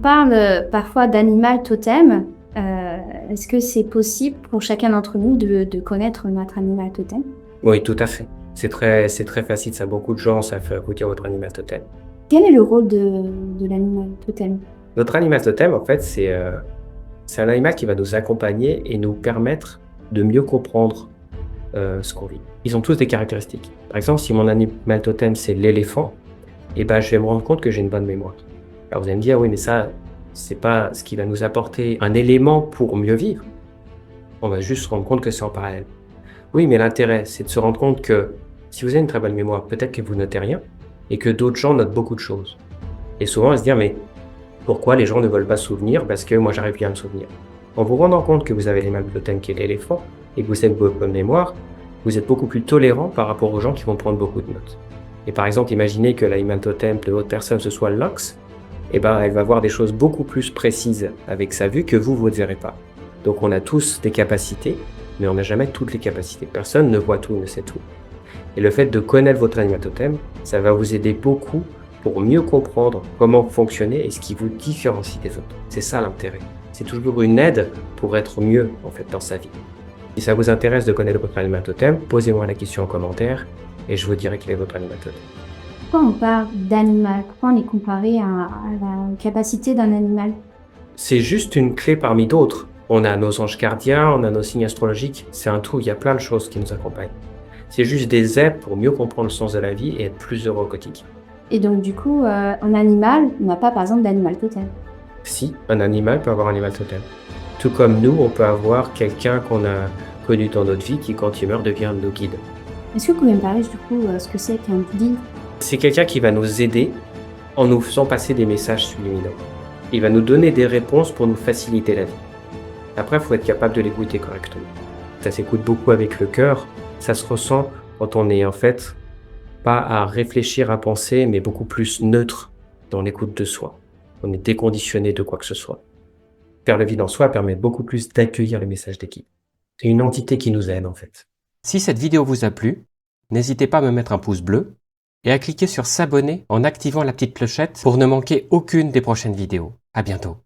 parle parfois d'animal totem. Est-ce que c'est possible pour chacun d'entre nous de connaître notre animal totem? Oui, tout à fait. C'est très facile, ça. Beaucoup de gens savent vous dire votre animal totem. Quel est le rôle de l'animal totem? Notre animal totem, en fait, c'est un animal qui va nous accompagner et nous permettre de mieux comprendre ce qu'on vit. Ils ont tous des caractéristiques. Par exemple, si mon animal totem, c'est l'éléphant, eh ben, je vais me rendre compte que j'ai une bonne mémoire. Alors vous allez me dire, oui, mais ça, c'est pas ce qui va nous apporter un élément pour mieux vivre. On va juste se rendre compte que c'est en parallèle. Oui, mais l'intérêt, c'est de se rendre compte que si vous avez une très bonne mémoire, peut-être que vous notez rien et que d'autres gens notent beaucoup de choses. Et souvent, on va se dire, mais pourquoi les gens ne veulent pas se souvenir? Parce que moi, j'arrive bien à me souvenir. En vous rendant compte que vous avez l'animal totem qui est l'éléphant et que vous avez une bonne mémoire, vous êtes beaucoup plus tolérant par rapport aux gens qui vont prendre beaucoup de notes. Et par exemple, imaginez que l'animal totem de votre personne, ce soit le lynx, et ben, elle va voir des choses beaucoup plus précises avec sa vue que vous ne verrez pas. Donc on a tous des capacités, mais on n'a jamais toutes les capacités. Personne ne voit tout, ne sait tout. Et le fait de connaître votre animal totem, ça va vous aider beaucoup pour mieux comprendre comment vous fonctionnez et ce qui vous différencie des autres. C'est ça l'intérêt. C'est toujours une aide pour être mieux en fait dans sa vie. Si ça vous intéresse de connaître votre animal totem, posez-moi la question en commentaire et je vous dirai quel est votre animal totem. Pourquoi on parle d'animal? Pourquoi on est comparé à la capacité d'un animal? C'est juste une clé parmi d'autres. On a nos anges gardiens, on a nos signes astrologiques, c'est un tout, il y a plein de choses qui nous accompagnent. C'est juste des aides pour mieux comprendre le sens de la vie et être plus heureux au quotidien. Et donc du coup, un animal n'a pas par exemple d'animal totem. Si, un animal peut avoir un animal totem. Tout comme nous, on peut avoir quelqu'un qu'on a connu dans notre vie qui, quand il meurt, devient un de nos guides. Est-ce que vous pouvez me parler du coup ce que c'est qu'un guide? C'est quelqu'un qui va nous aider en nous faisant passer des messages subliminaux. Il va nous donner des réponses pour nous faciliter la vie. Après, il faut être capable de l'écouter correctement. Ça s'écoute beaucoup avec le cœur, ça se ressent quand on est en fait pas à réfléchir, à penser, mais beaucoup plus neutre dans l'écoute de soi. On est déconditionné de quoi que ce soit. Faire le vide en soi permet beaucoup plus d'accueillir les messages d'équipe. C'est une entité qui nous aide en fait. Si cette vidéo vous a plu, n'hésitez pas à me mettre un pouce bleu et à cliquer sur s'abonner en activant la petite clochette pour ne manquer aucune des prochaines vidéos. À bientôt.